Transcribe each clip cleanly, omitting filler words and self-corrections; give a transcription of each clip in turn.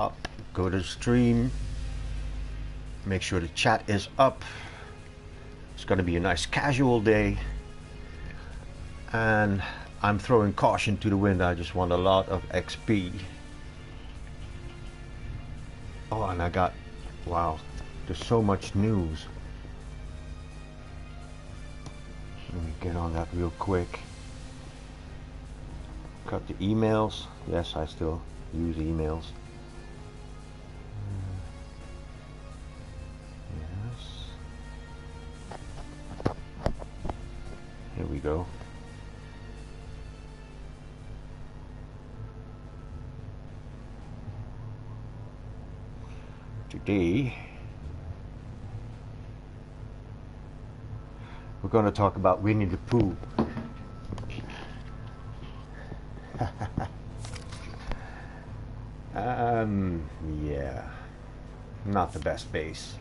laptop, go to the stream, make sure the chat is up. It's going to be a nice casual day, and I'm throwing caution to the wind. I just want a lot of XP. Oh, and I got, wow, there's so much news. Let me get on that real quick. Cut the emails. Yes, I still use emails. Yes. Here we go. Today we're going to talk about Winnie the Pooh. Yeah, not the best base.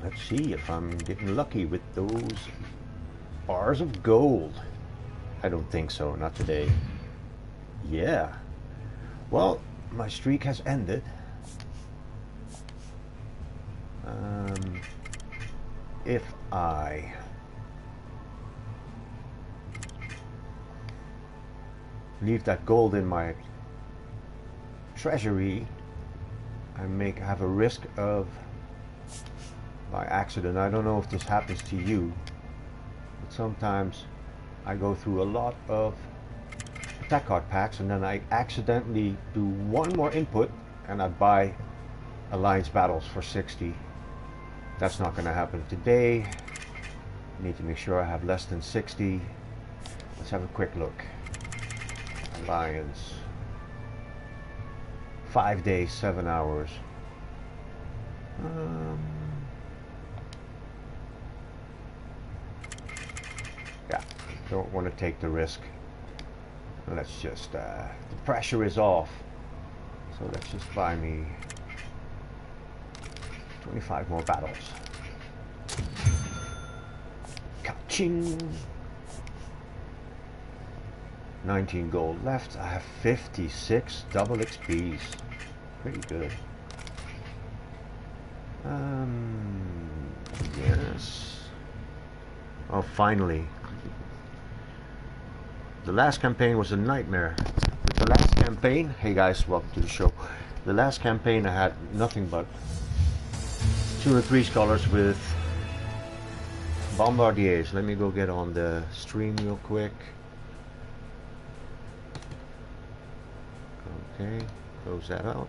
Let's see if I'm getting lucky with those bars of gold. I don't think so, not today. Yeah, well, my streak has ended. If I leave that gold in my treasury, I may have a risk of, by accident, I don't know if this happens to you, but sometimes I go through a lot of attack card packs and then I accidentally do one more input and I buy Alliance Battles for 60. That's not going to happen today. I need to make sure I have less than 60. Let's have a quick look. Alliance. 5 days, 7 hours. Yeah, don't want to take the risk. Let's just, the pressure is off. So let's just buy me 25 more battles. Ka-ching! 19 gold left. I have 56 double XPs. Pretty good. Yes. Oh, finally. The last campaign was a nightmare. With the last campaign, hey guys, welcome to the show. The last campaign I had nothing but 2 or 3 scholars with bombardiers. Let me go get on the stream real quick. Okay, close that out.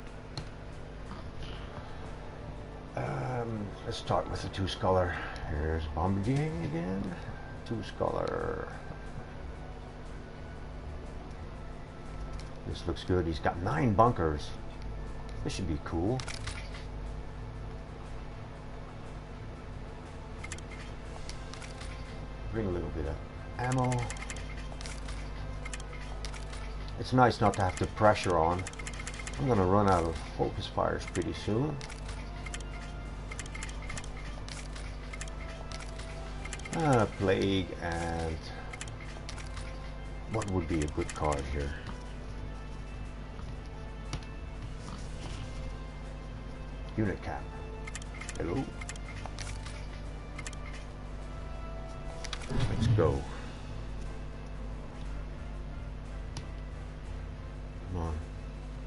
Let's start with the 2 scholar. Here's Bombardier again. 2 scholar. This looks good. He's got 9 bunkers. This should be cool. Bring a little bit of ammo. It's nice not to have the pressure on. I'm gonna run out of focus fires pretty soon. Plague, and what would be a good card here? Unit cap. Hello. Let's go. Come on.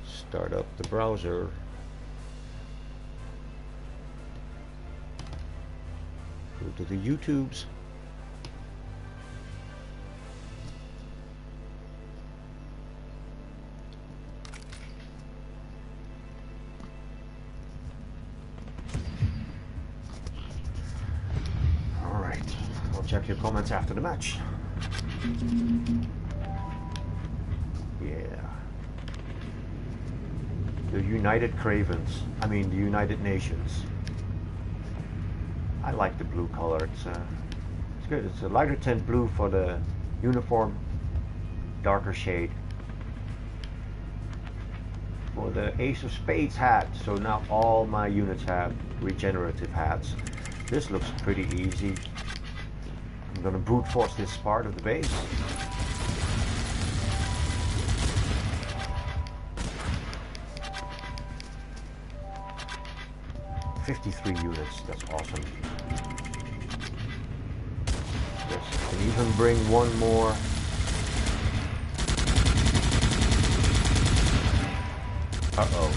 Start up the browser. Go to the YouTubes. Check your comments after the match. Yeah. The United Kravens. I mean, the United Nations. I like the blue color. It's good. It's a lighter tint blue for the uniform, darker shade for the Ace of Spades hat. So now all my units have regenerative hats. This looks pretty easy. I'm going to brute force this part of the base. 53 units, that's awesome. Yes, can even bring one more. Uh-oh.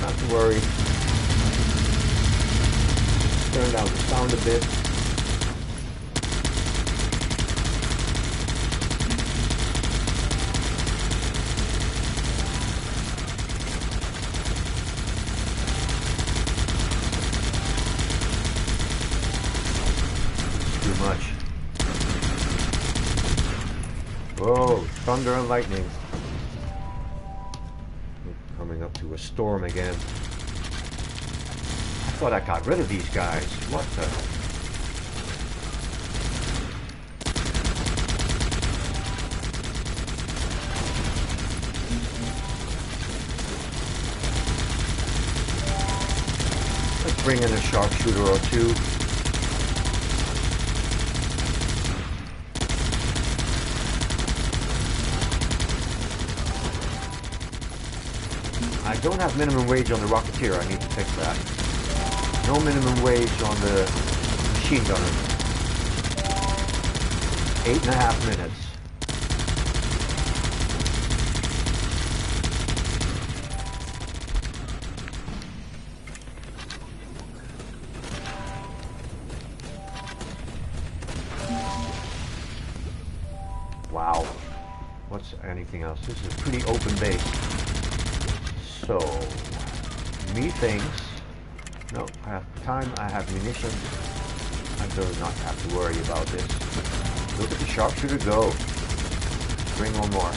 Not to worry. Turn down the sound a bit. Too much. Whoa, thunder and lightning. Coming up to a storm again. I thought I got rid of these guys. What the? Let's bring in a sharpshooter or two. I don't have minimum wage on the Rocketeer, I need to fix that. No minimum wage on the machine gunner. 8.5 minutes. Wow. What's anything else? This is a pretty open base. So, methinks, no, I have time, I have munitions, I do not have to worry about this. Look at the sharpshooter go. Bring one more.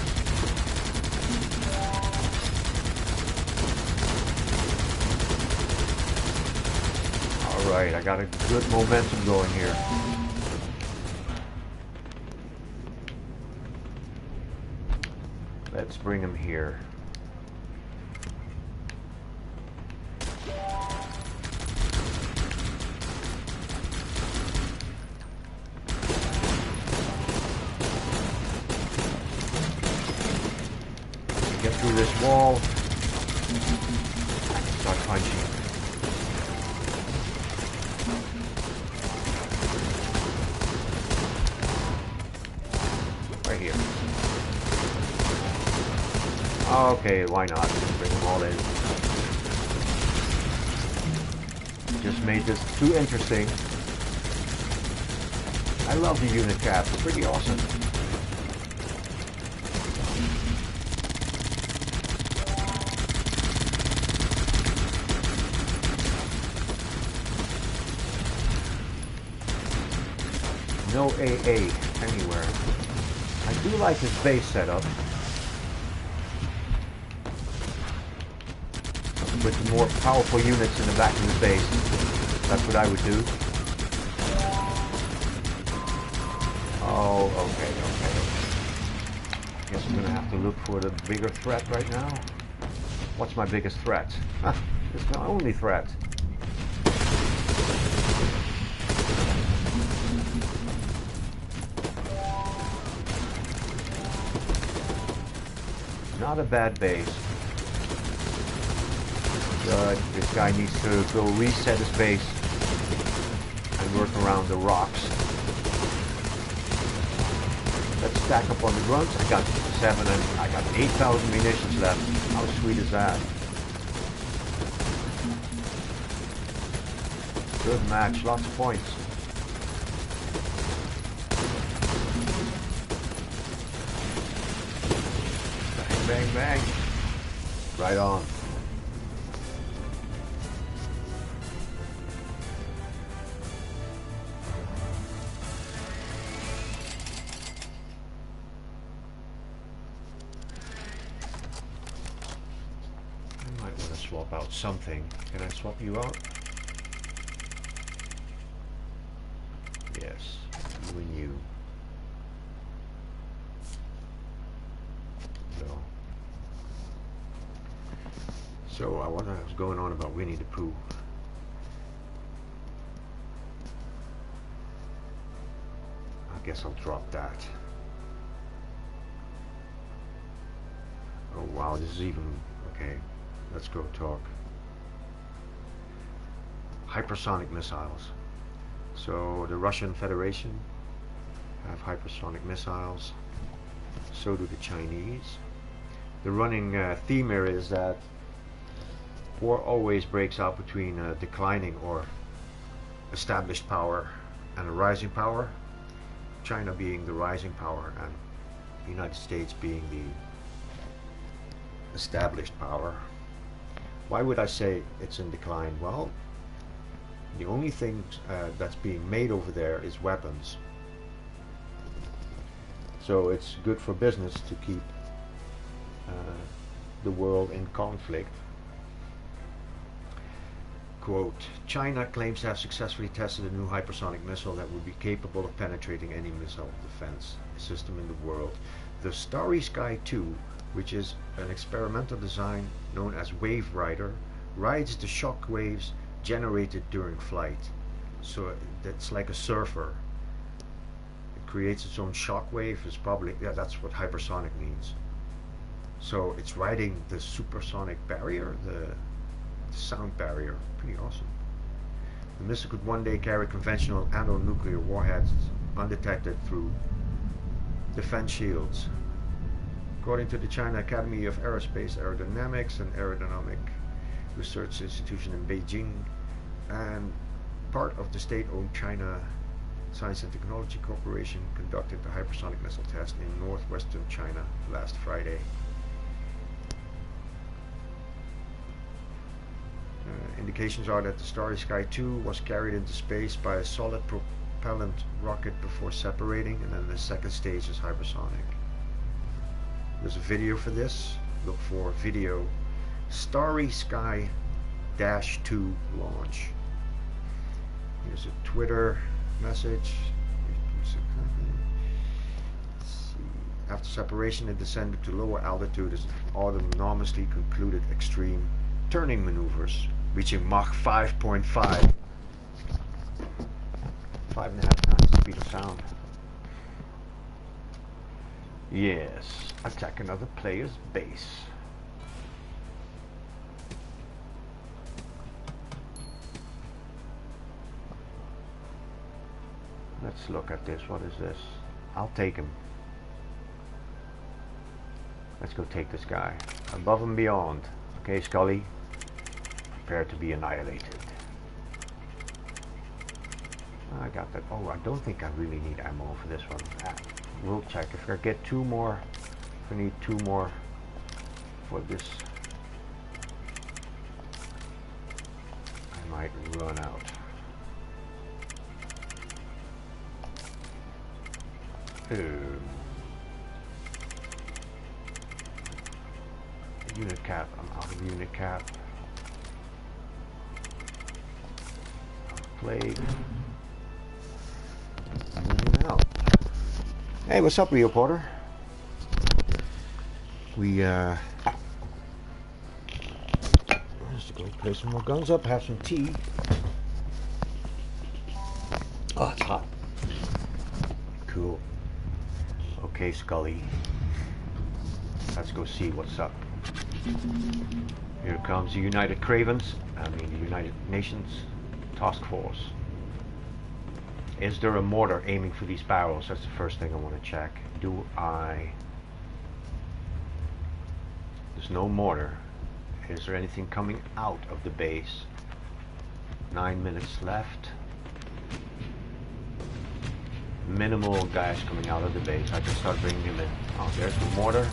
Alright, I got a good momentum going here. Let's bring him here. Get through this wall. I can start punching. Right here. Okay, why not? Just bring them all in. Just made this too interesting. I love the unit caps. They're pretty awesome. No AA anywhere. I do like this base setup. With the more powerful units in the back of the base. That's what I would do. Oh, okay. Guess I'm gonna have to look for the bigger threat right now. What's my biggest threat? It's my only threat. Not a bad base. But this guy needs to go reset his base and work around the rocks. Let's stack up on the grunts. I got 7 and I got 8,000 munitions left. How sweet is that? Good match, lots of points. Bang, bang. Right on. I might want to swap out something. Can I swap you out? Yes, you and you. So I wonder what's going on about Winnie the Pooh. I guess I'll drop that. Oh wow, this is even okay. Let's go talk. hypersonic missiles. So the Russian Federation have hypersonic missiles. So do the Chinese. The running theme here is that war always breaks out between a declining or established power and a rising power. China being the rising power and the United States being the established power. Why would I say it's in decline? Well, the only thing that's being made over there is weapons. So it's good for business to keep the world in conflict. Quote, China claims to have successfully tested a new hypersonic missile that would be capable of penetrating any missile defense system in the world. The Starry Sky 2, which is an experimental design known as Wave Rider, rides the shock waves generated during flight. So that's like a surfer. It creates its own shock wave. It's probably, yeah, that's what hypersonic means. So it's riding the supersonic barrier, the sound barrier. Pretty awesome. The missile could one day carry conventional and/or nuclear warheads undetected through defense shields. According to the China Academy of Aerospace Aerodynamics and Aerodynamic Research Institution in Beijing, and part of the state-owned China Science and Technology Corporation, conducted the hypersonic missile test in northwestern China last Friday. Indications are that the Starry Sky 2 was carried into space by a solid propellant rocket before separating, and then the second stage is hypersonic. There's a video for this. Look for video Starry Sky -2 launch. Here's a Twitter message. After separation, it descended to lower altitude as autonomously concluded extreme turning maneuvers, reaching Mach 5.5, 5.5 times the speed of sound. Yes, attack another player's base. Let's look at this. What is this? I'll take him. Let's go take this guy. Above and beyond. Okay, Scully. Prepare to be annihilated. I got that. Oh, I don't think I really need ammo for this one. We'll check. If I get two more, if I need two more for this, I might run out. Unit cap. I'm out of unit cap. Plague. Moving out. Hey, what's up, Rio Porter? We let's go play some more guns up, have some tea. Oh, it's hot. Cool. Okay, Scully. Let's go see what's up. Here comes the United Kravens, the United Nations Task Force. Is there a mortar aiming for these barrels? That's the first thing I want to check. There's no mortar. Is there anything coming out of the base? 9 minutes left. Minimal guys coming out of the base. I can start bringing him in. Oh, there's the mortar.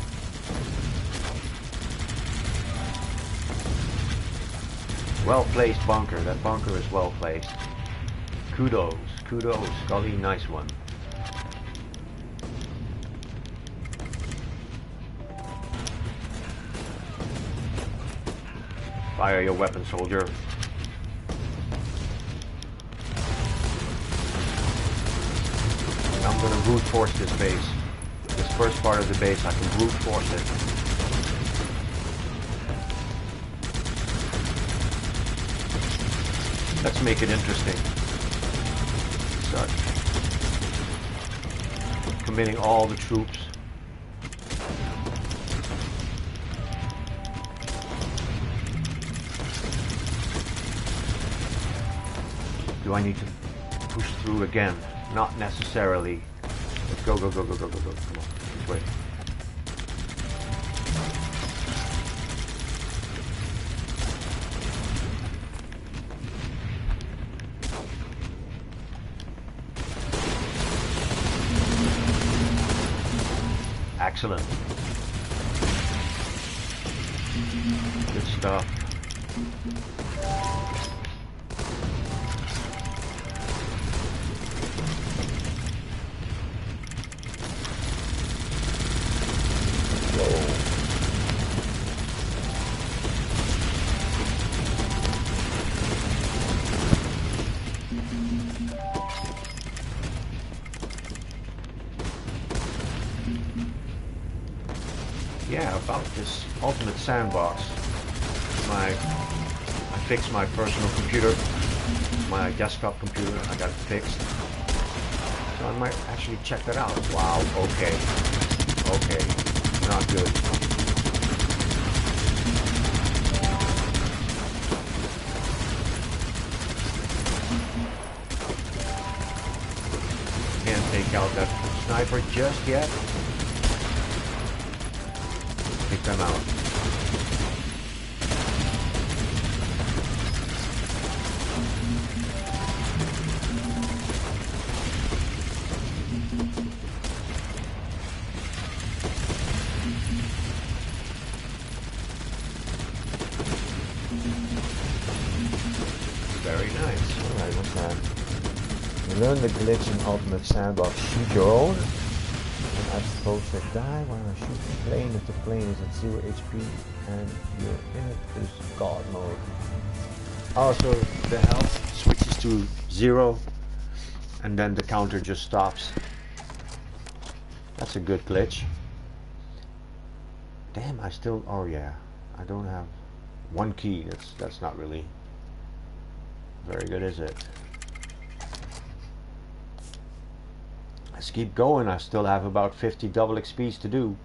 Well placed bunker. That bunker is well placed. Kudos, kudos, Scully, nice one. Fire your weapon, soldier. I'm gonna brute force this base. This first part of the base, I can brute force it. Let's make it interesting. Start committing all the troops. Do I need to push through again? Not necessarily. Let's go, go, go, go, go, go, go. Come on, this way. Excellent. Good stuff. Yeah, about this ultimate sandbox. I fixed my personal computer, my desktop computer. I got it fixed, so I might actually check that out. Wow. Okay. Okay. Not good. Can't take out that sniper just yet. Take them out. Very nice. Alright, what's that? Learn the glitch in Ultimate Sandbox. Shoot your own. I suppose that die when I shoot the plane if the plane is at 0 HP and you're in it is God mode. Also, the health switches to 0 and then the counter just stops. That's a good glitch. Damn, I still, oh yeah, I don't have one key. That's not really very good, is it? Let's keep going. I still have about 50 double XPs to do.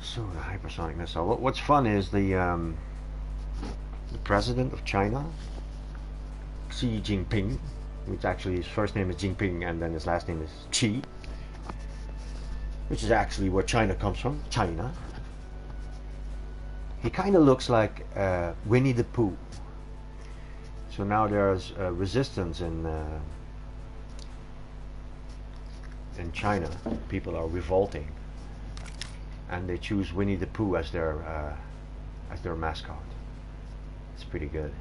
So the hypersonic missile. What's fun is the president of China, Xi Jinping, which actually his first name is Jinping and then his last name is Xi, which is actually where China comes from, China. He kind of looks like Winnie the Pooh. So now there's resistance in China. People are revolting, and they choose Winnie the Pooh as their mascot. It's pretty good.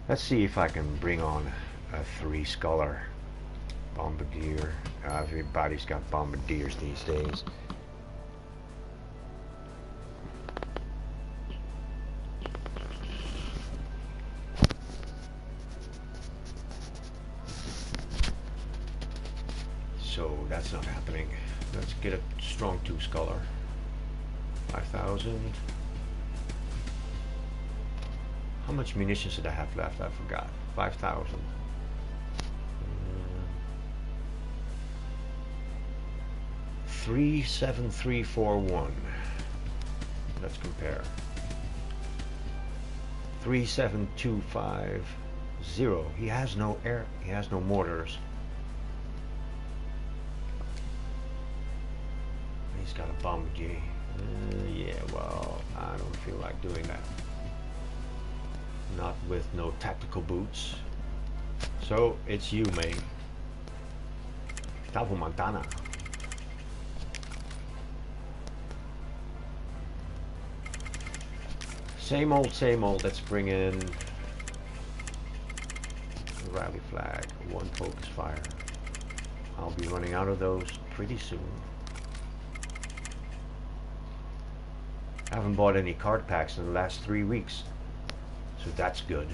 Let's see if I can bring on a 3 Scholar bombardier. Everybody's got bombardiers these days. So that's not happening. Let's get a strong 2 Scholar. 5,000. How much munitions did I have left? I forgot. 5,000. 37341. Let's compare. 37250. He has no air. He has no mortars. He's got a bombardier. Yeah, well, I don't feel like doing that. Not with no tactical boots. So it's you, mate. Gustavo Montana. Same old, same old. Let's bring in a rally flag, 1 focus fire. I'll be running out of those pretty soon. I haven't bought any card packs in the last 3 weeks, so that's good.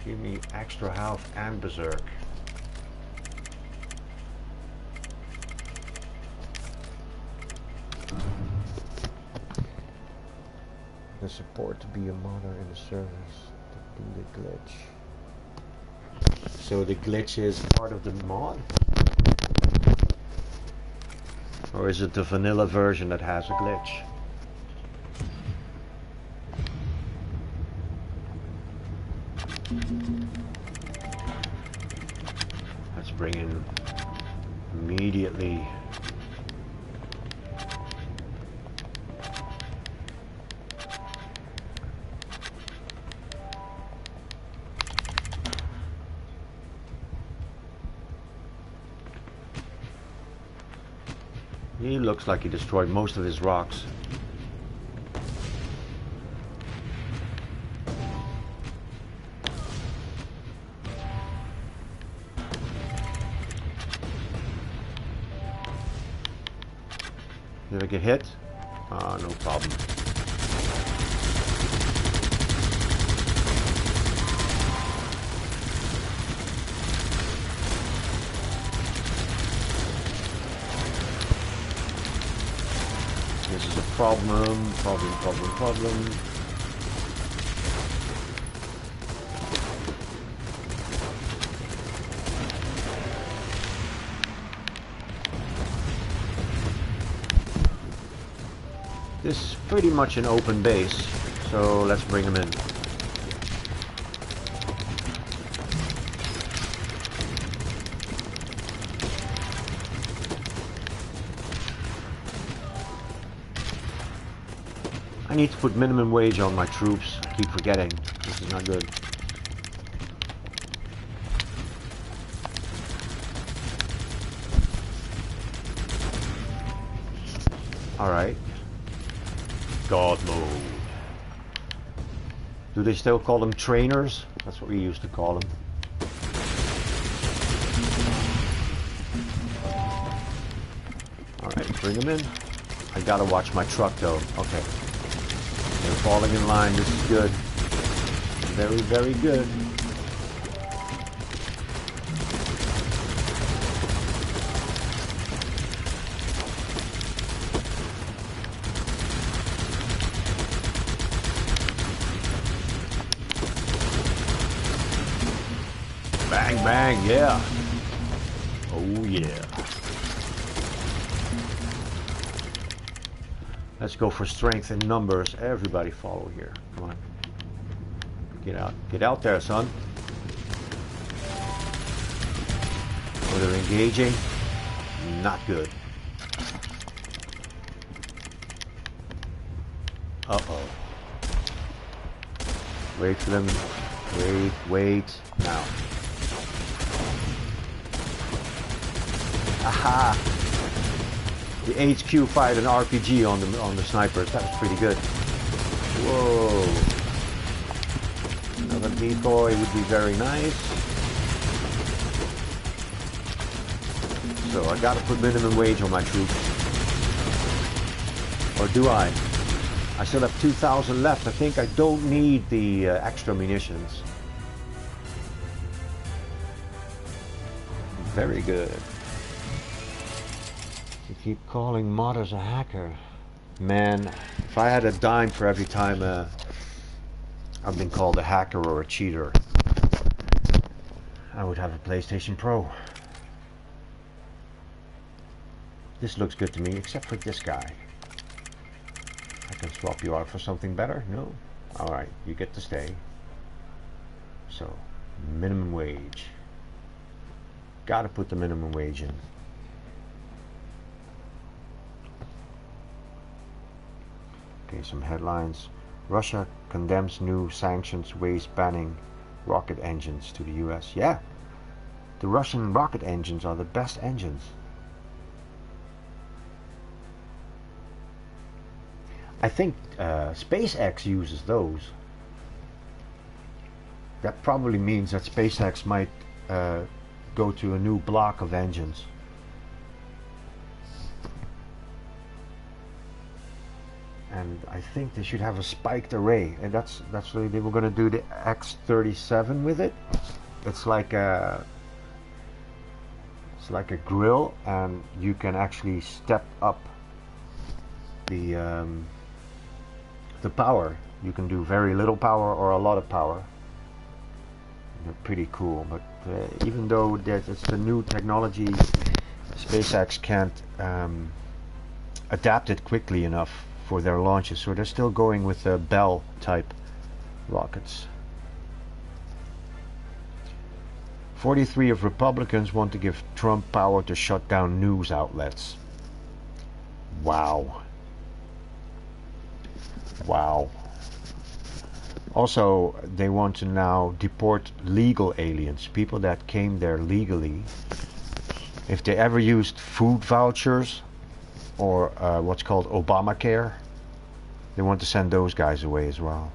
Give me extra health and berserk. The support to be a modder in the service to do the glitch. So the glitch is part of the mod? Or is it the vanilla version that has a glitch? immediately. He looks like he destroyed most of his rocks. Did I get hit? No problem. This is a problem. This is pretty much an open base, so let's bring him in. I need to put minimum wage on my troops. I keep forgetting. This is not good. Alright. God mode. Do they still call them trainers? That's what we used to call them. Alright, bring them in. I gotta watch my truck though. Okay. They're falling in line. This is good. Very, very good. Bang, bang, yeah. Oh, yeah. Let's go for strength in numbers. Everybody follow here. Come on. Get out. Get out there, son. Oh, they're engaging. Not good. Uh-oh. Wait for them. Wait. Now. Aha! The HQ fired an RPG on the snipers. That was pretty good. Whoa! Another decoy would be very nice. So I gotta put minimum wage on my troops. Or do I? I still have 2,000 left. I think I don't need the extra munitions. Very good. You keep calling modders a hacker. Man, if I had a dime for every time I've been called a hacker or a cheater, I would have a PlayStation Pro. This looks good to me, except for this guy. I can swap you out for something better? No? Alright, you get to stay. So, minimum wage. Gotta put the minimum wage in. Okay, some headlines. Russia condemns new sanctions waste banning rocket engines to the US. Yeah, the Russian rocket engines are the best engines. I think SpaceX uses those. That probably means that SpaceX might go to a new block of engines. And I think they should have a spiked array, and that's what they were going to do the X-37 with it. It's like a grill, and you can actually step up the power. You can do very little power or a lot of power. They're pretty cool, but even though it's the new technology, SpaceX can't adapt it quickly enough for their launches, so they're still going with the Bell type rockets. 43 of Republicans want to give Trump power to shut down news outlets. Wow. Wow. Also, they want to now deport legal aliens, people that came there legally. If they ever used food vouchers or what's called Obamacare, they want to send those guys away as well.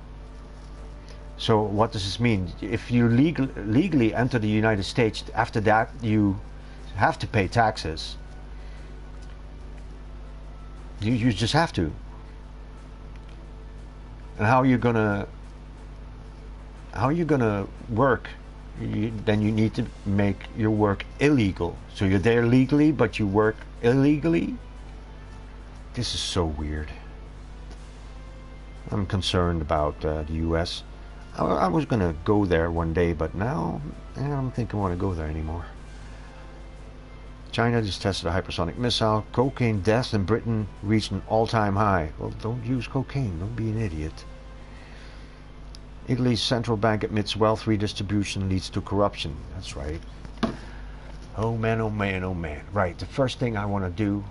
So what does this mean? If you legally enter the United States, after that you have to pay taxes. You just have to. And how are you gonna work? Then you need to make your work illegal. So you're there legally, but you work illegally? This is so weird. I'm concerned about the US. I was going to go there one day, but now I don't think I want to go there anymore. China just tested a hypersonic missile. Cocaine deaths in Britain reached an all-time high. Well, don't use cocaine. Don't be an idiot. Italy's central bank admits wealth redistribution leads to corruption. That's right. Oh man, oh man, oh man. Right, the first thing I want to do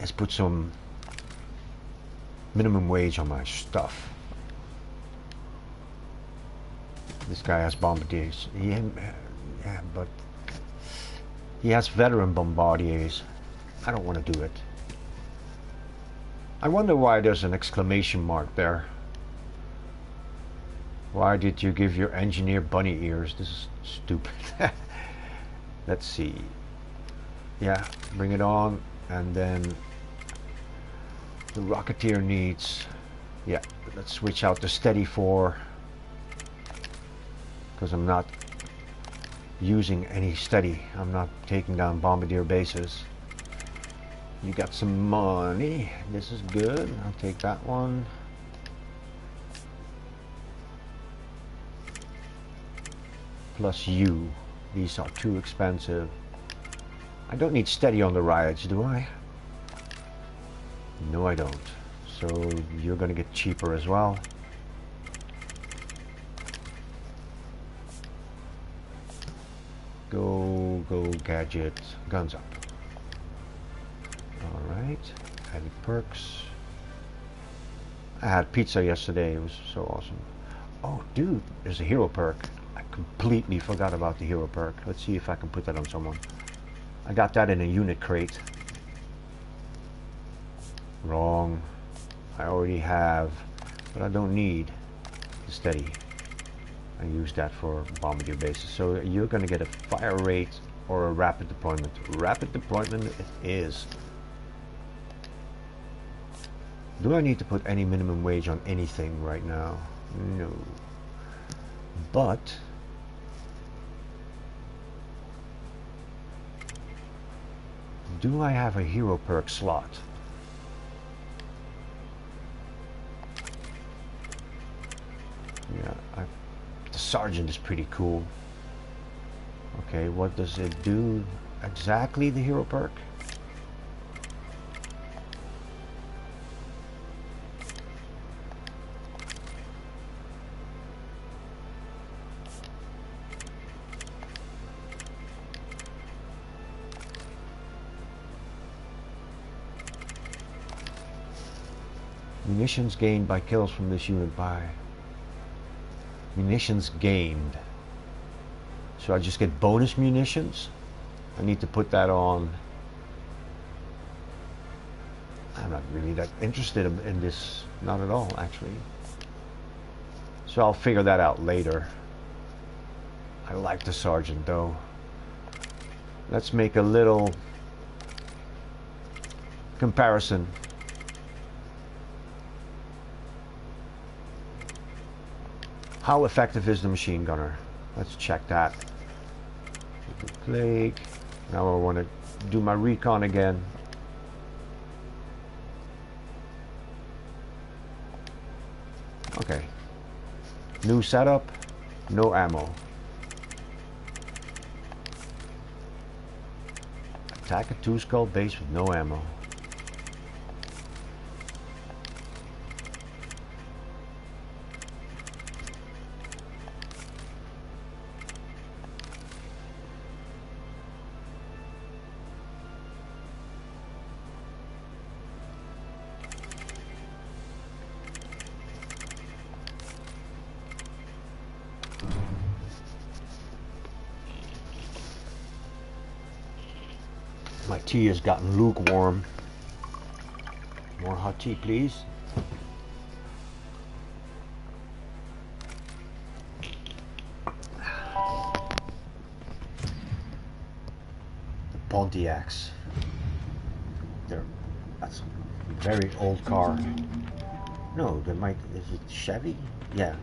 is put some minimum wage on my stuff. This guy has bombardiers. Yeah, but he has veteran bombardiers. I don't want to do it. I wonder why there's an exclamation mark there. Why did you give your engineer bunny ears? This is stupid. Let's see. Yeah, bring it on. And then the Rocketeer needs... Yeah, let's switch out to steady 4. Because I'm not using any steady. I'm not taking down bombardier bases. You got some money. This is good. I'll take that one. Plus you. These are too expensive. I don't need steady on the riots, do I? No, I don't. So you're gonna get cheaper as well. Go gadget, guns up. Alright, added perks. I had pizza yesterday, it was so awesome. Oh dude, there's a hero perk. I completely forgot about the hero perk. Let's see if I can put that on someone. I got that in a unit crate. Wrong. I already have, but I don't need the steady. I use that for bombardier bases. So you're going to get a fire rate or a rapid deployment. Rapid deployment it is. Do I need to put any minimum wage on anything right now? No. But do I have a hero perk slot? Yeah, the sergeant is pretty cool. Okay, what does it do exactly, the hero perk? Munitions gained by kills from this unit by... Munitions gained. So I just get bonus munitions? I need to put that on. I'm not really that interested in this. Not at all, actually. So I'll figure that out later. I like the sergeant, though. Let's make a little comparison. How effective is the machine gunner? Let's check that. Plague. Now I want to do my recon again. Okay. New setup. No ammo. Attack a 2-skull base with no ammo. My tea has gotten lukewarm. More hot tea, please. The Pontiacs. That's a very old car. No, is it Chevy? Yeah.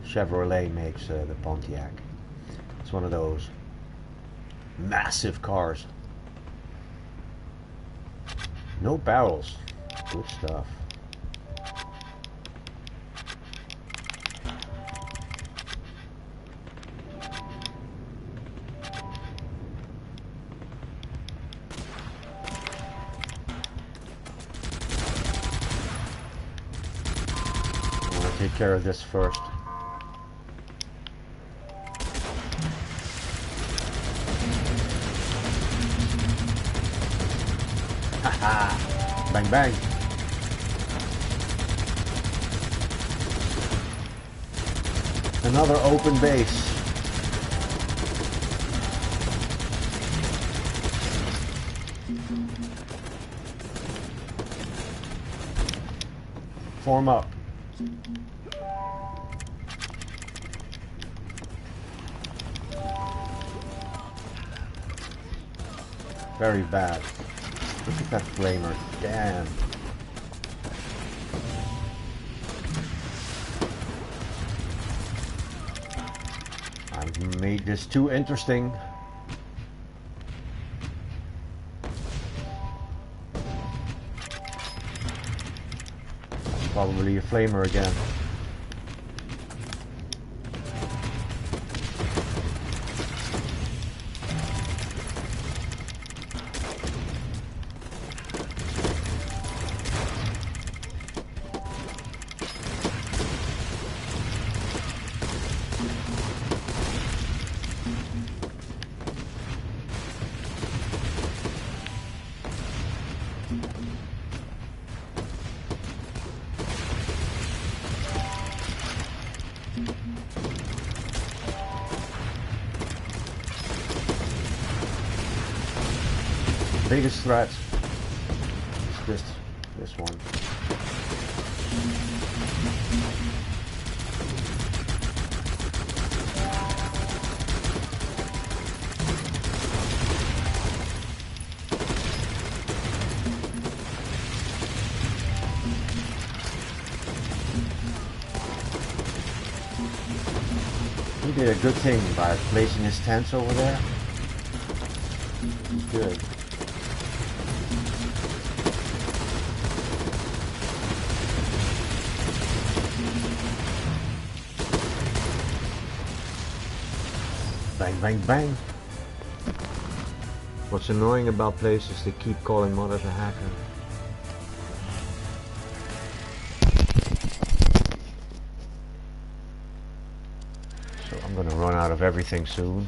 Chevrolet makes the Pontiac. It's one of those massive cars. No barrels. Good stuff. I'm gonna take care of this first. Haha! Bang bang! Another open base. Form up. Very bad. Look at that flamer. Damn. I've made this too interesting. Probably a flamer again. Biggest threat is this one. He did a good thing by placing his tents over there. He's good. Bang, bang, bang. What's annoying about places, they keep calling modders a hacker. So I'm gonna run out of everything soon.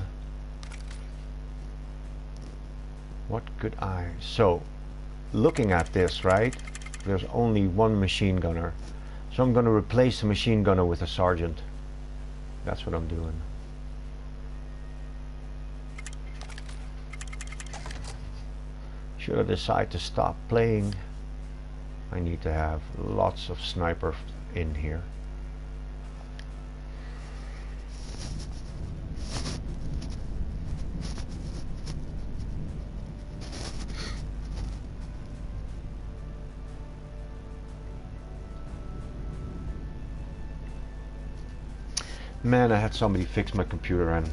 What could I... So, looking at this, right? There's only one machine gunner. So I'm gonna replace the machine gunner with a sergeant. That's what I'm doing. Should I decide to stop playing, I need to have lots of snipers in here. Man, I had somebody fix my computer and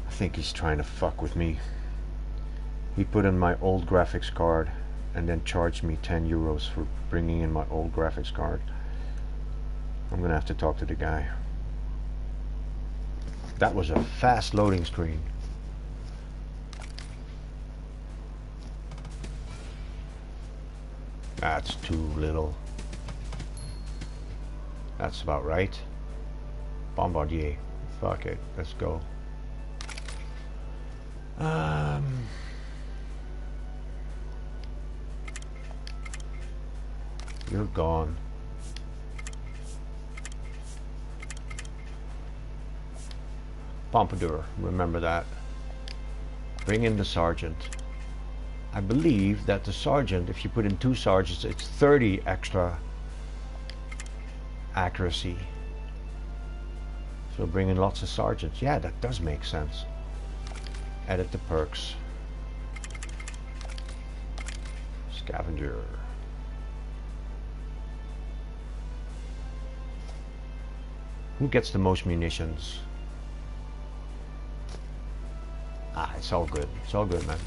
I think he's trying to fuck with me. He put in my old graphics card and then charged me 10 euros for bringing in my old graphics card. I'm gonna have to talk to the guy. That was a fast loading screen. That's too little. That's about right. Bombardier. Fuck it. Let's go. You're gone. Pompadour, remember that. Bring in the sergeant. I believe that the sergeant, if you put in 2 sergeants, it's 30 extra accuracy. So bring in lots of sergeants. Yeah, that does make sense. Edit the perks. Scavenger. Who gets the most munitions? Ah, it's all good. It's all good, man.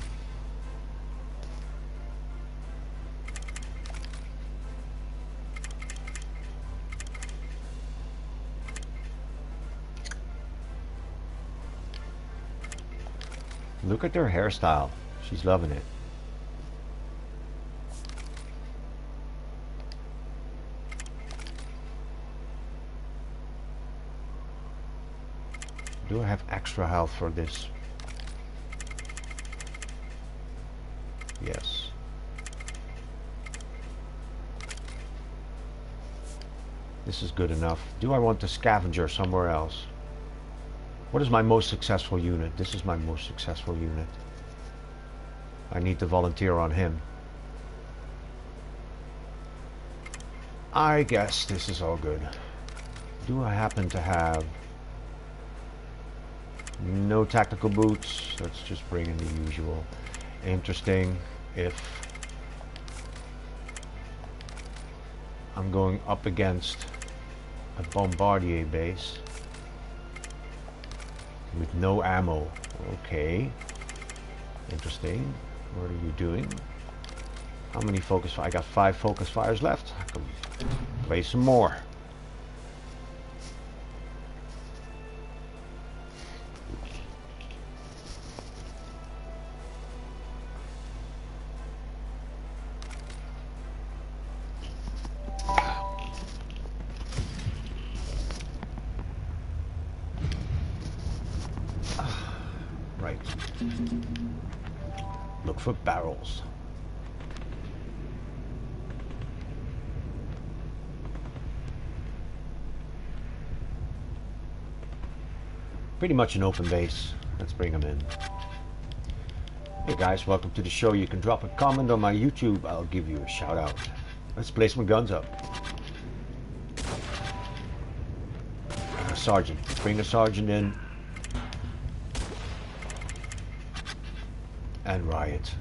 Look at her hairstyle. She's loving it. Do I have extra health for this? Yes. This is good enough. Do I want the scavenger somewhere else? What is my most successful unit? This is my most successful unit. I need to volunteer on him. I guess this is all good. Do I happen to have no tactical boots? Let's just bring in the usual. Interesting if I'm going up against a bombardier base with no ammo. Okay. Interesting. What are you doing? How many focus fires? I got 5 focus fires left. I can play some more. Right. Look for barrels. Pretty much an open base. Let's bring them in. Hey guys, welcome to the show. You can drop a comment on my YouTube. I'll give you a shout out. Let's play some guns up. Sergeant. Bring a sergeant in. And riot.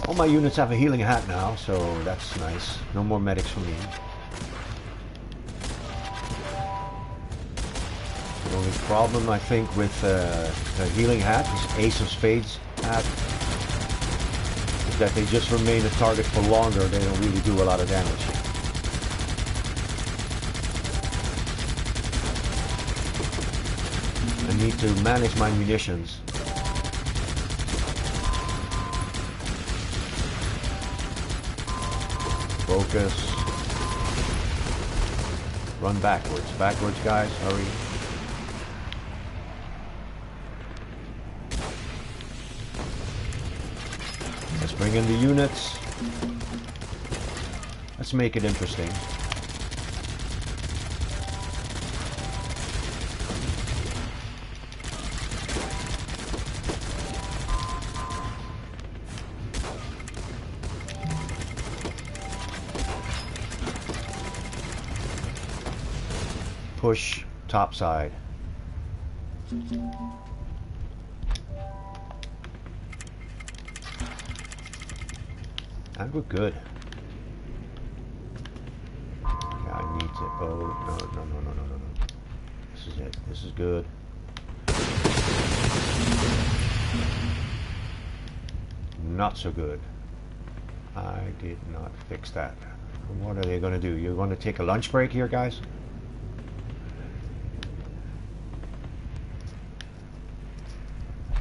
All my units have a healing hat now, so that's nice. No more medics for me. The only problem I think with the healing hat, this Ace of Spades hat, is that they just remain a target for longer. They don't really do a lot of damage. I need to manage my munitions. Focus. Run backwards. Backwards, guys. Hurry. Let's bring in the units. Let's make it interesting. Push top side. And we're good. Yeah, I need to. Oh, no. This is it. This is good. Not so good. I did not fix that. What are they going to do? You're going to take a lunch break here, guys?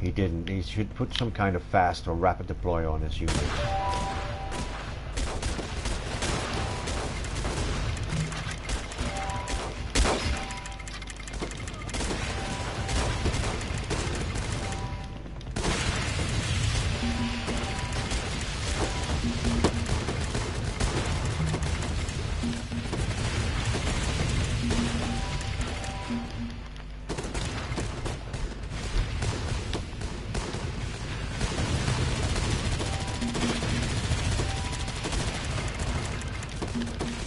He didn't. He should put some kind of fast or rapid deploy on his units.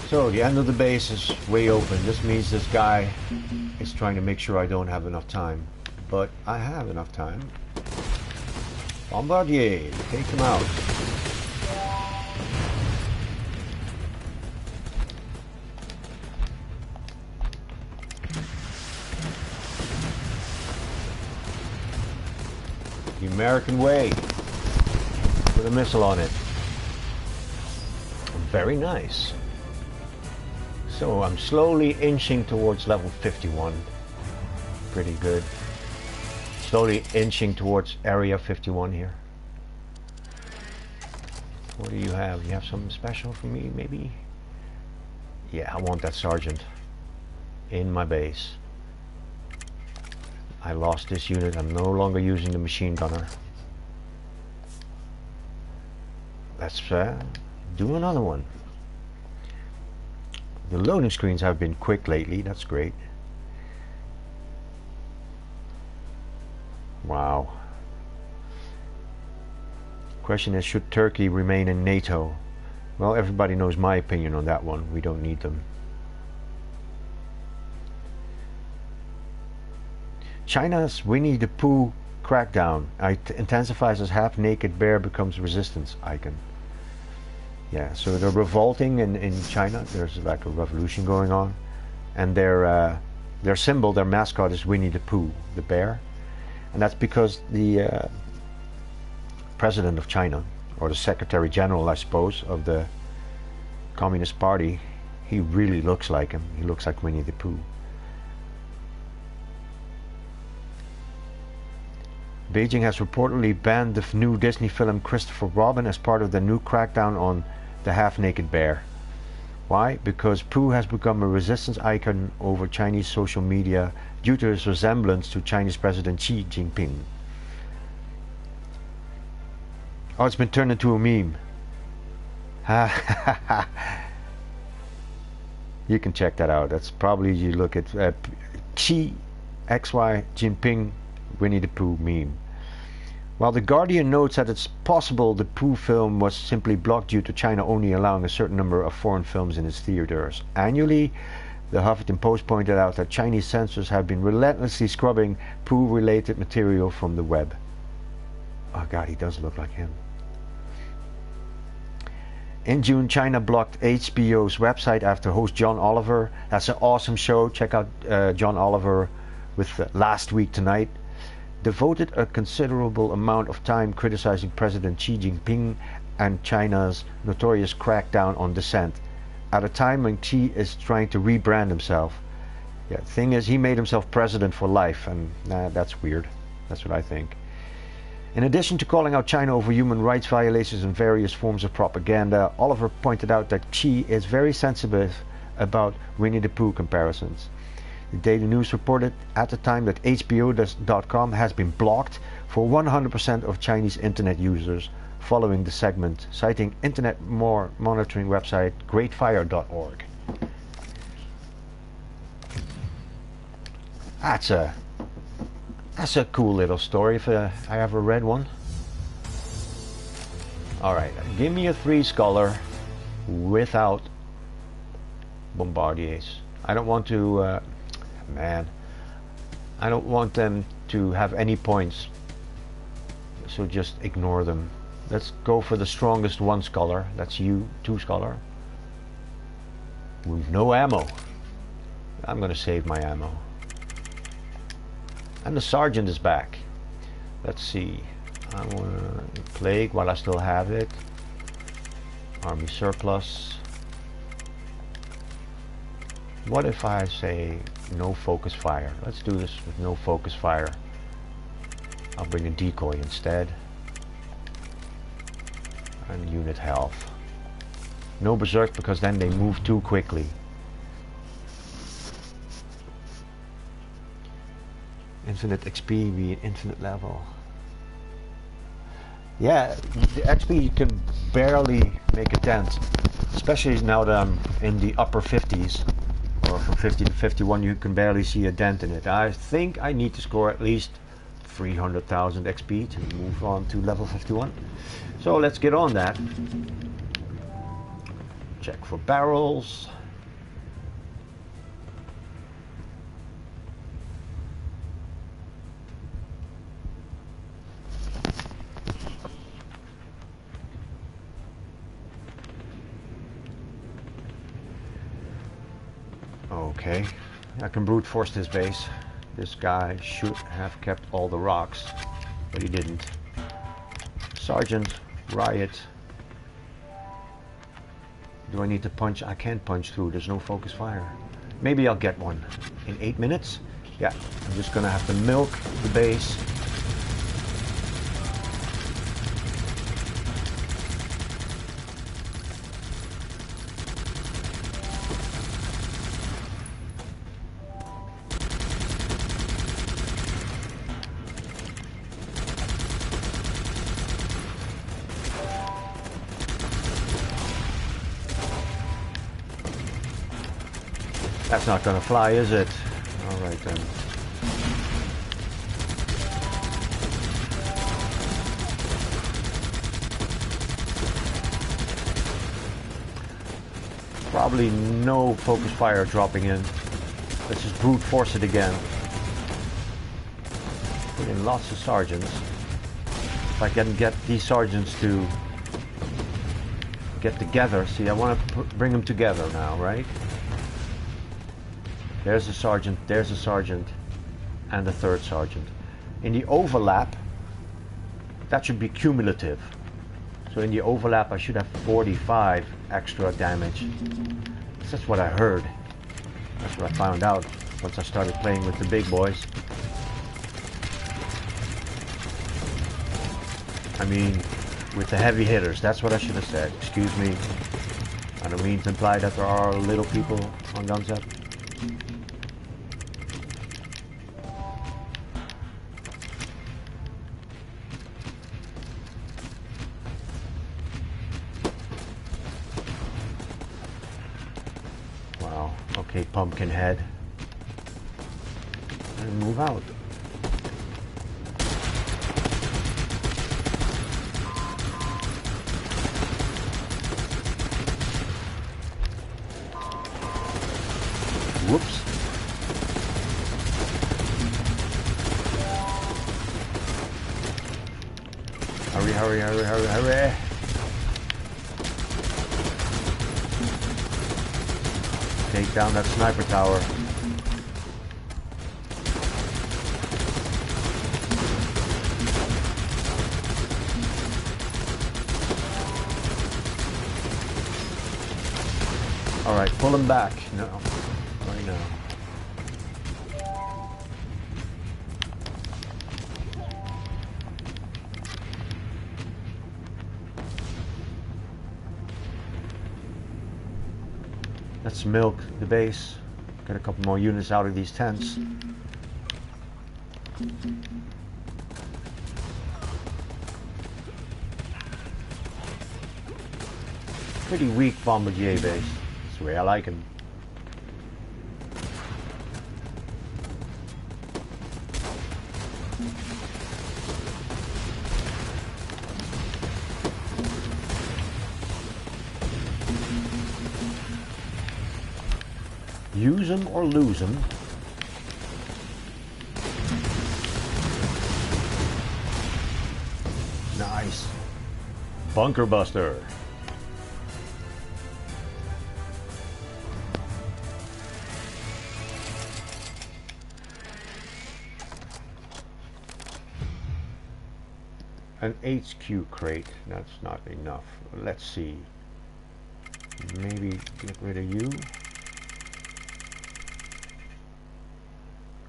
So the end of the base is way open. This means this guy is trying to make sure I don't have enough time. But I have enough time. Bombardier, take him out. The American way. Put a missile on it. Very nice. So I'm slowly inching towards level 51. Pretty good. Slowly inching towards area 51 here. What do you have? You have something special for me, maybe? Yeah, I want that sergeant in my base. I lost this unit. I'm no longer using the machine gunner. Let's do another one. The loading screens have been quick lately. That's great. Wow. Question is, should Turkey remain in NATO? Well, everybody knows my opinion on that one. We don't need them. China's Winnie the Pooh crackdown intensifies as half-naked bear becomes resistance icon. Yeah, so they're revolting in China. There's like a revolution going on, and their symbol, their mascot, is Winnie the Pooh, the bear, and that's because the president of China, or the secretary general, I suppose, of the Communist Party, he really looks like him. He looks like Winnie the Pooh. Beijing has reportedly banned the new Disney film Christopher Robin as part of the new crackdown on the half-naked bear. Why? Because Pooh has become a resistance icon over Chinese social media due to his resemblance to Chinese President Xi Jinping. Oh, it's been turned into a meme. You can check that out. That's probably, you look at Xi XY Jinping Winnie the Pooh meme. While The Guardian notes that it's possible the Pooh film was simply blocked due to China only allowing a certain number of foreign films in its theaters annually, the Huffington Post pointed out that Chinese censors have been relentlessly scrubbing Pooh-related material from the web. Oh God, he does look like him. In June, China blocked HBO's website after host John Oliver. That's an awesome show. Check out John Oliver with Last Week Tonight. Devoted a considerable amount of time criticizing President Xi Jinping and China's notorious crackdown on dissent at a time when Xi is trying to rebrand himself. Yeah, thing is, he made himself president for life, and that's weird. That's what I think. In addition to calling out China over human rights violations and various forms of propaganda, Oliver pointed out that Xi is very sensitive about Winnie the Pooh comparisons. The Daily News reported at the time that HBO.com has been blocked for 100% of Chinese internet users following the segment, citing internet monitoring website greatfire.org. That's a cool little story if I ever read one. Alright, give me a 3 scholar without bombardiers. I don't want to I don't want them to have any points, so just ignore them. Let's go for the strongest 1 scholar. That's you, 2 scholar. With no ammo. I'm gonna save my ammo. And the sergeant is back. Let's see. I want to plague while I still have it. Army surplus. What if I say no focus fire? Let's do this with no focus fire. I'll bring a decoy instead. And unit health. No berserk because then they move too quickly. Infinite XP be an infinite level. Yeah, the XP you can barely make a dent. Especially now that I'm in the upper 50s. Or from 50 to 51 you can barely see a dent in it. I think I need to score at least 300,000 XP to move on to level 51. So let's get on that. Check for barrels. Okay, I can brute force this base. This guy should have kept all the rocks, but he didn't. Sergeant, riot. Do I need to punch? I can't punch through, there's no focus fire. Maybe I'll get one in 8 minutes. Yeah, I'm just gonna have to milk the base. That's not gonna fly, is it? Alright then. Probably no focus fire dropping in. Let's just brute force it again. Put in lots of sergeants. If I can get these sergeants to get together. See, I want to bring them together now, right? There's a sergeant, and a third sergeant. In the overlap, that should be cumulative. So in the overlap I should have 45 extra damage. That's what I heard. That's what I found out once I started playing with the big boys. I mean, with the heavy hitters, that's what I should have said. Excuse me. I don't mean to imply that there are little people on Gunset. Okay, Pumpkinhead. And move out. Whoops. Hurry, hurry, hurry, hurry, hurry. Take down that sniper tower. Alright, pull him back. No. Right now. Let's milk the base. Get a couple more units out of these tents. Pretty weak Bombardier base. That's the way I like him. Use them or lose them. Nice. Bunker buster. An HQ crate. That's not enough. Let's see. Maybe get rid of you.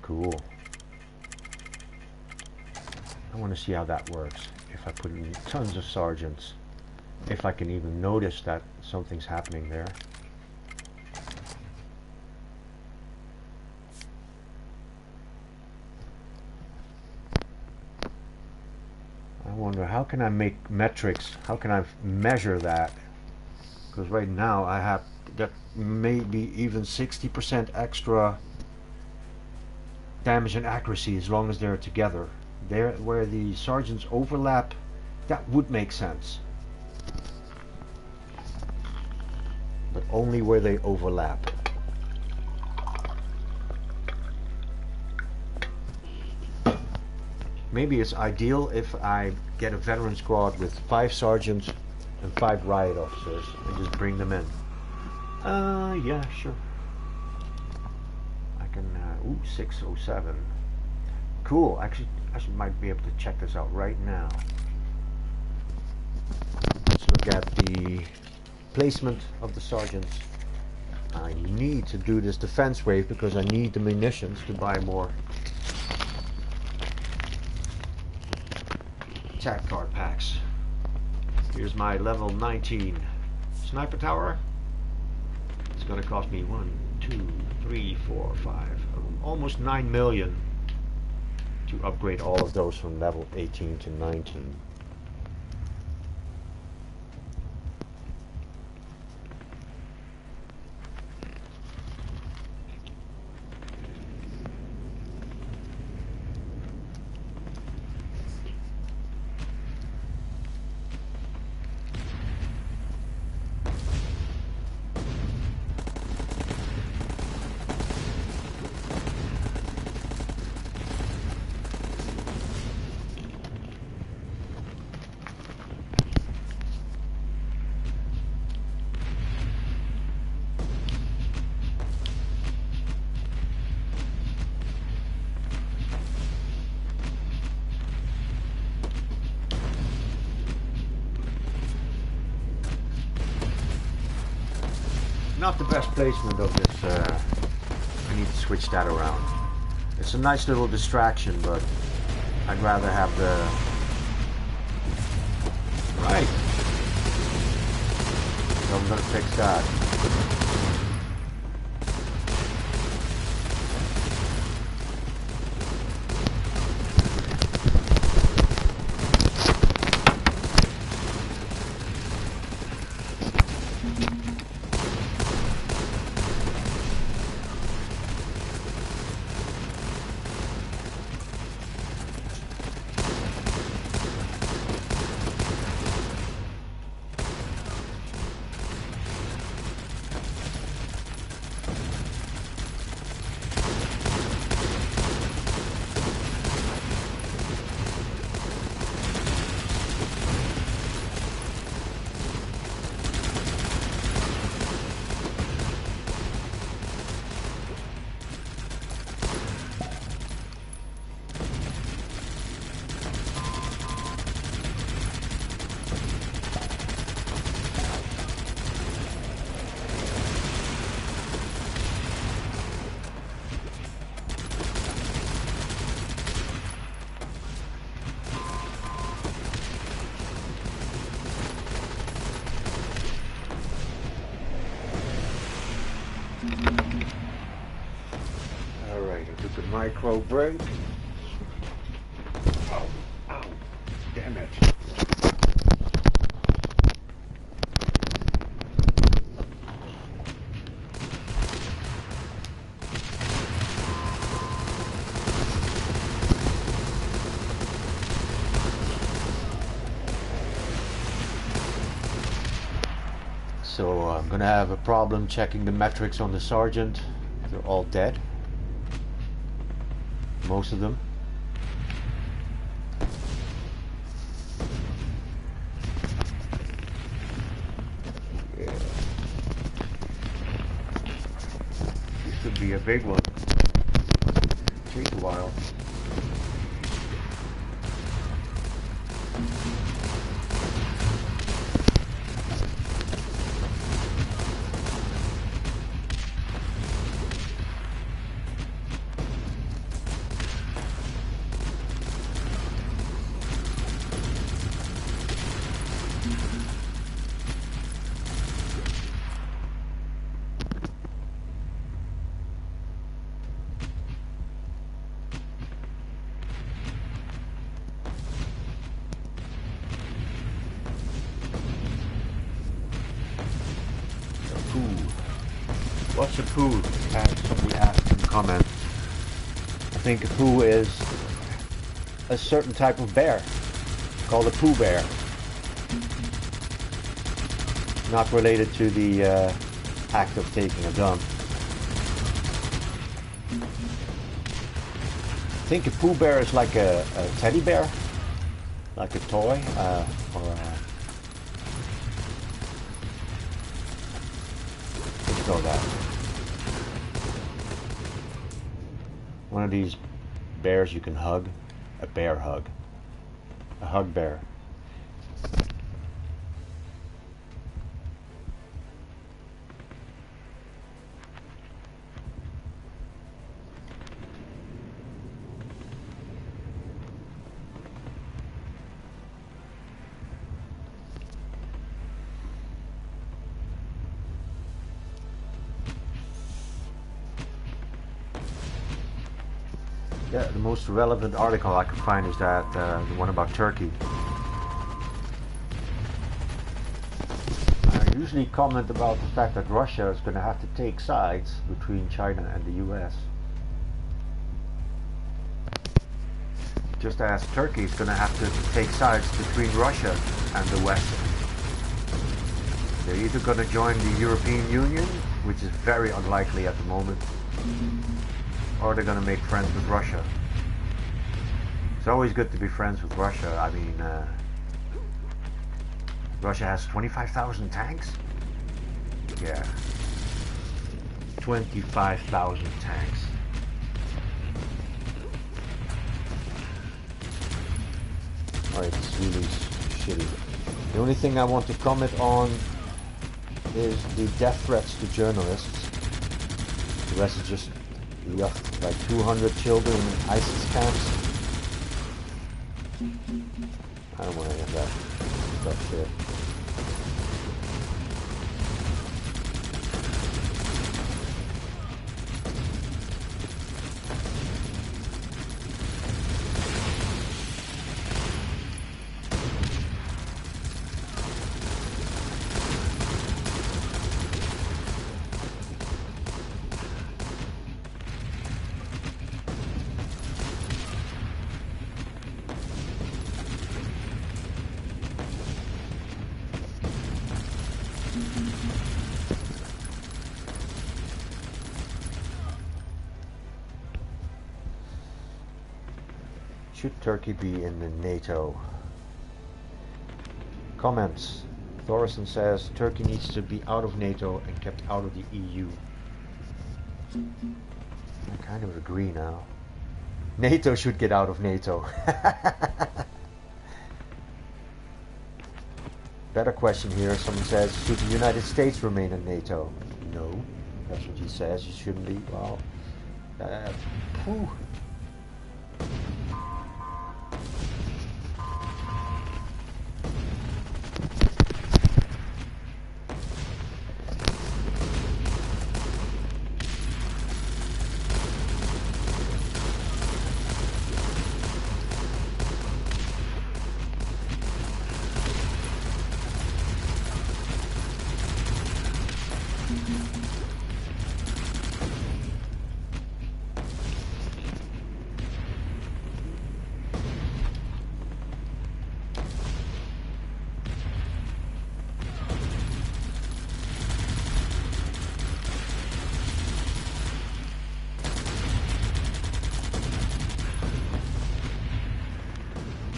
Cool. I want to see how that works. If I put in tons of sergeants, if I can even notice that something's happening there. I wonder, how can I make metrics? How can I measure that? Because right now I have that maybe even 60% extra damage and accuracy as long as they're together. There, where the sergeants overlap, that would make sense. But only where they overlap. Maybe it's ideal if I get a veteran squad with 5 sergeants and 5 riot officers and just bring them in. Yeah, sure. Ooh, 607. Cool. Actually, might be able to check this out right now. Let's look at the placement of the sergeants. I need to do this defense wave because I need the munitions to buy more attack card packs. Here's my level 19 sniper tower. It's going to cost me 1, 2, 3, 4, 5, almost 9 million to upgrade all of those from level 18 to 19. Not the best placement of this. I need to switch that around. It's a nice little distraction, but I'd rather have the right. So I'm gonna fix that. Micro break. Oh, ow, damn it. So I'm gonna have a problem checking the metrics on the sergeant. They're all dead. Most of them. Yeah. This could be a big one. Take a while. What's a poo? Somebody asked in the comment. I think a poo is a certain type of bear called a poo bear. Not related to the act of taking a dump. I think a poo bear is like a teddy bear, like a toy, or let's go that. One of these bears you can hug. A bear hug. A hug bear. Yeah, the most relevant article I could find is that the one about Turkey. I usually comment about the fact that Russia is going to have to take sides between China and the US. Just as Turkey is going to have to take sides between Russia and the West. They're either going to join the European Union, which is very unlikely at the moment, or they're going to make friends with Russia. It's always good to be friends with Russia. I mean, Russia has 25,000 tanks? Yeah. 25,000 tanks. Alright, it's really shitty. The only thing I want to comment on is the death threats to journalists. The rest is just like 200 children in ISIS camps. I don't want any of that stuff shit. Should Turkey be in the NATO? Comments. Thorson says Turkey needs to be out of NATO and kept out of the EU. I kind of agree now. NATO should get out of NATO. Better question here. Someone says, should the United States remain in NATO? No. That's what he says. It shouldn't be. Well, whew.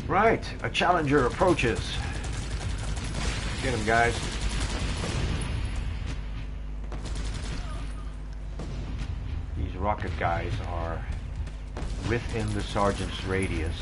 Right, a challenger approaches. Get him, guys. These rocket guys are within the sergeant's radius.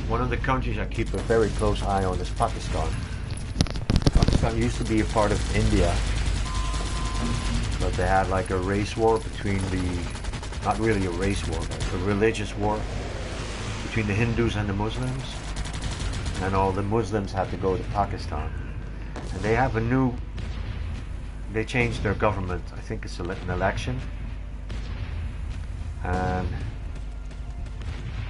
One of the countries I keep a very close eye on is Pakistan. Pakistan used to be a part of India, but they had like a race war between not really a race war, but a religious war between the Hindus and the Muslims, and all the Muslims had to go to Pakistan. And they have they changed their government. I think it's an election, and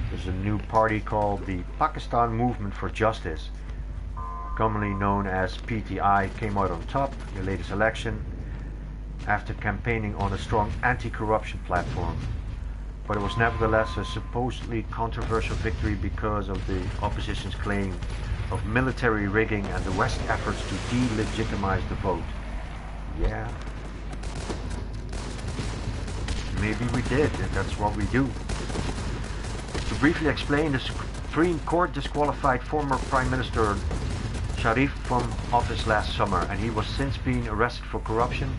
there's a new party called the Pakistan Movement for Justice, commonly known as PTI, came out on top in the latest election after campaigning on a strong anti-corruption platform. But it was nevertheless a supposedly controversial victory because of the opposition's claim of military rigging and the West's efforts to delegitimize the vote. Yeah. Maybe we did, and that's what we do. To briefly explain, the Supreme Court disqualified former Prime Minister Sharif from office last summer, and he was since being arrested for corruption.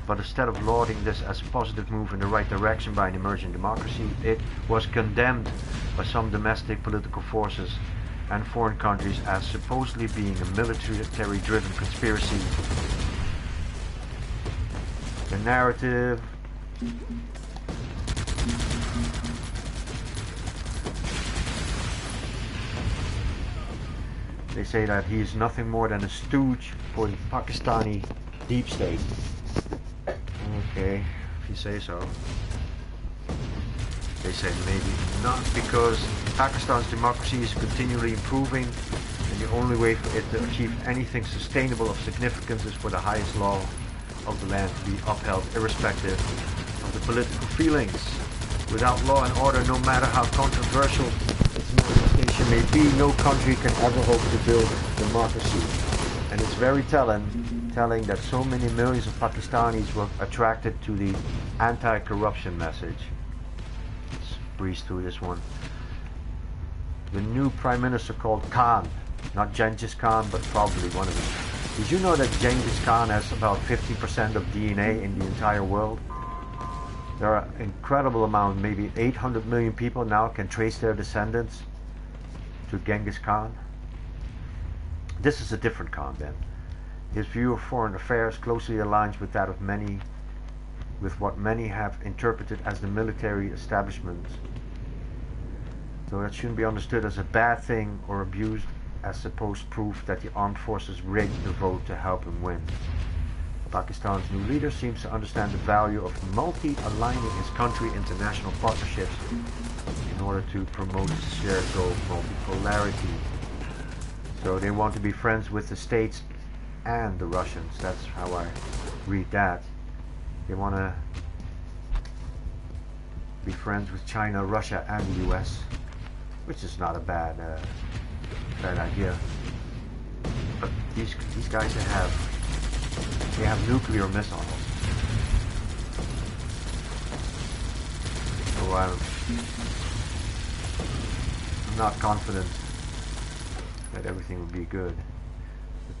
But instead of lauding this as a positive move in the right direction by an emerging democracy, it was condemned by some domestic political forces and foreign countries as supposedly being a military-driven conspiracy. The narrative they say that he is nothing more than a stooge for the Pakistani deep state. Okay, if you say so. They say maybe not, because Pakistan's democracy is continually improving, and the only way for it to achieve anything sustainable of significance is for the highest law of the land to be upheld, irrespective of the political feelings. Without law and order, no matter how controversial its manifestation may be, no country can ever hope to build democracy. And it's very telling that so many millions of Pakistanis were attracted to the anti-corruption message. Let's breeze through this one. The new Prime Minister called Khan, not Genghis Khan, but probably one of them. Did you know that Genghis Khan has about 50% of DNA in the entire world? There are an incredible amount, maybe 800 million people now can trace their descendants to Genghis Khan. This is a different Khan then. His view of foreign affairs closely aligns with that of many, with what many have interpreted as the military establishment. Though that shouldn't be understood as a bad thing or abused as supposed proof that the armed forces rigged the vote to help him win. Pakistan's new leader seems to understand the value of multi-aligning his country international partnerships in order to promote the shared goal of multipolarity. So they want to be friends with the States and the Russians. That's how I read that. They want to be friends with China, Russia, and the US, which is not a bad idea. But these guys they have nuclear missiles. So I'm not confident that everything will be good.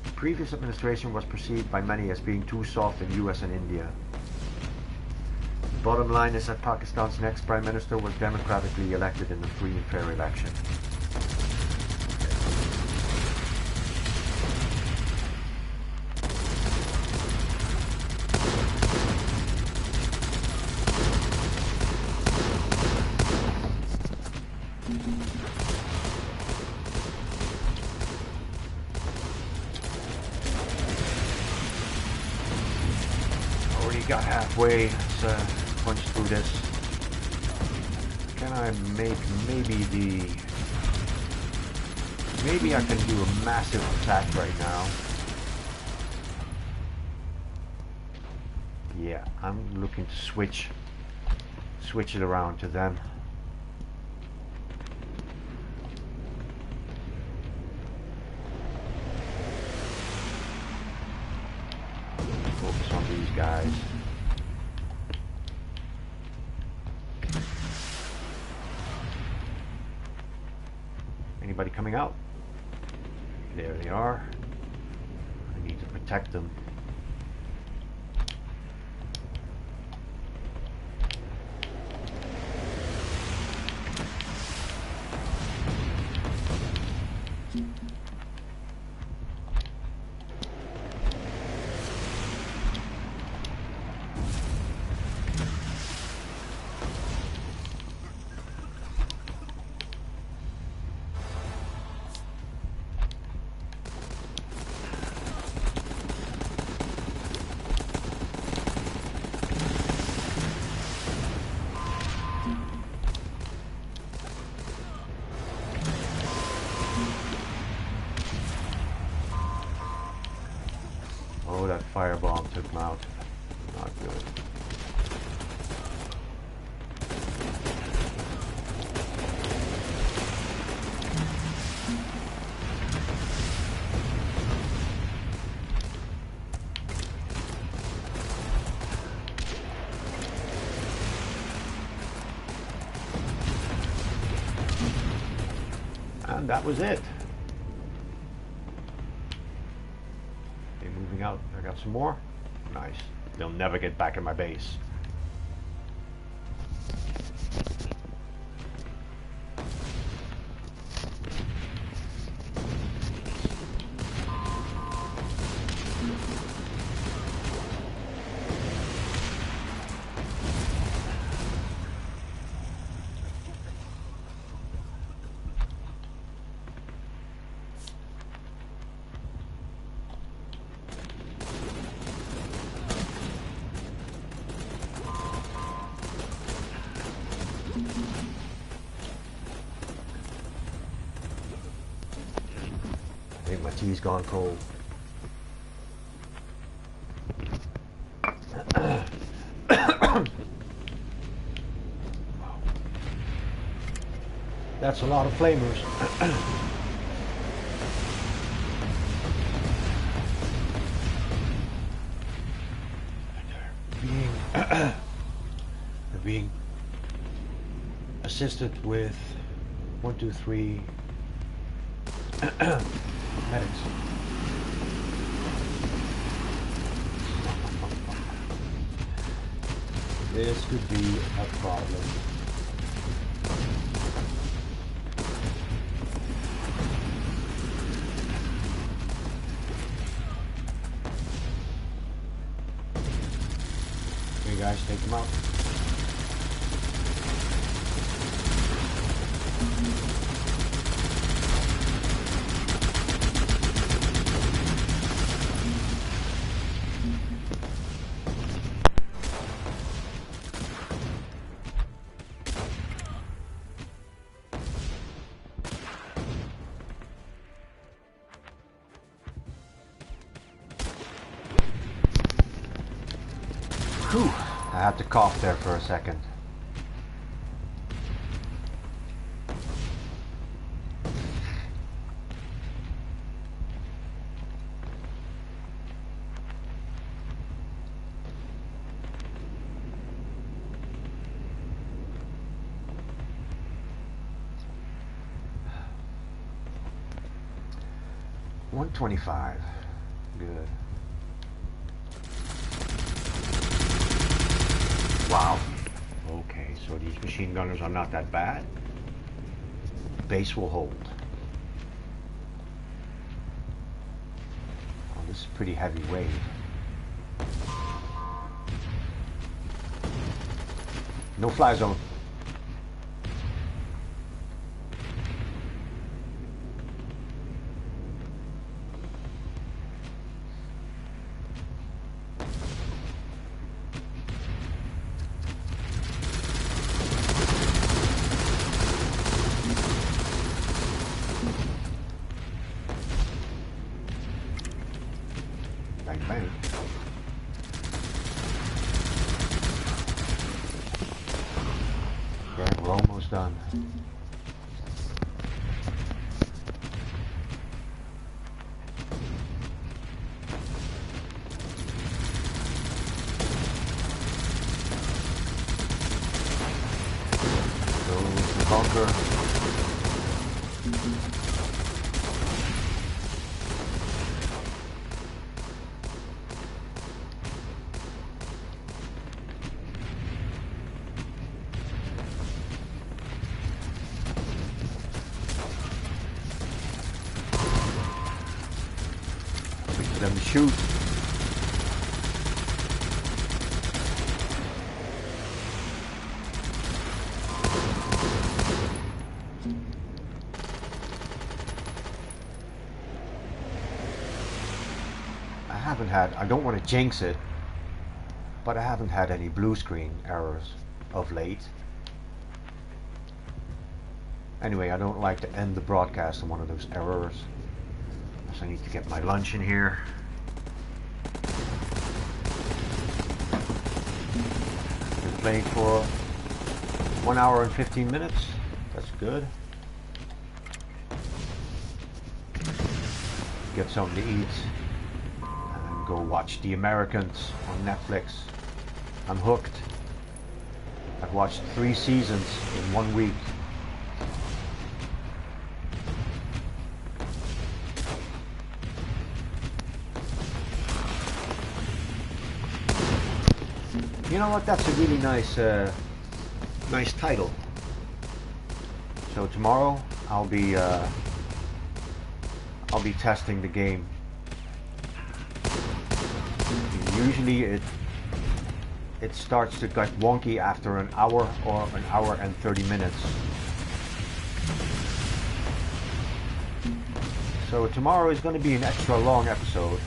The previous administration was perceived by many as being too soft in US and India. The bottom line is that Pakistan's next Prime Minister was democratically elected in a free and fair election. Got halfway. Let's punch through this. Can I make maybe I can do a massive attack right now. Yeah, I'm looking to switch it around to them. Focus on these guys. Anybody coming out? There they are. I need to protect them. That firebomb took him out. Not good. And that was it. Okay, moving out. I got some more. Nice. They'll never get back in my base. I think my tea's gone cold. That's a lot of flamers. They're being assisted with 1, 2, 3 medics. This could be a problem. Okay guys, take them out. Whew. I had to cough there for a second. $125. Good. Wow. Okay, so these machine gunners are not that bad. Base will hold. Oh, this is a pretty heavy wave. No fly zone. Bang, bang. Okay, we're almost done. Goes the bunker. Let me shoot. I don't want to jinx it, but I haven't had any blue screen errors of late. Anyway, I don't like to end the broadcast on one of those errors. So I need to get my lunch in here. Been playing for 1 hour and 15 minutes. That's good. Get something to eat and go watch The Americans on Netflix. I'm hooked. I've watched 3 seasons in 1 week. You know what? That's a really nice, nice title. So tomorrow I'll be testing the game. Usually it starts to get wonky after an hour or an hour and 30 minutes. So tomorrow is going to be an extra long episode.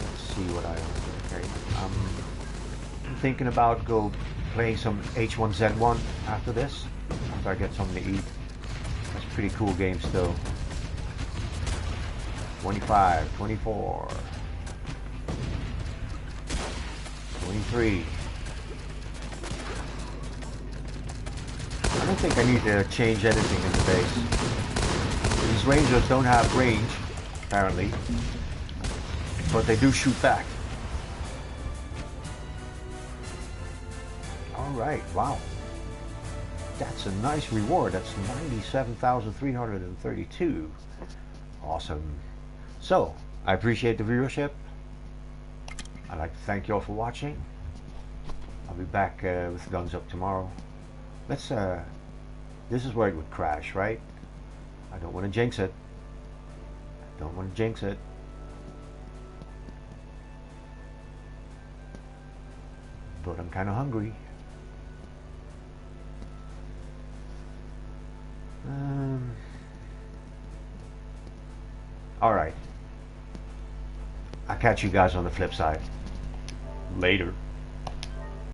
Let's see what okay. I'm thinking about playing some H1Z1 after this, after I get something to eat. That's a pretty cool game still. 25, 24, 23. I don't think I need to change anything in the base. These rangers don't have range, apparently, but they do shoot back. Alright, wow. That's a nice reward. That's 97,332. Awesome. So, I appreciate the viewership. I'd like to thank you all for watching. I'll be back with Guns Up tomorrow. Let's, this is where it would crash, right? I don't want to jinx it. Don't want to jinx it. But I'm kind of hungry. Alright. I'll catch you guys on the flip side. Later.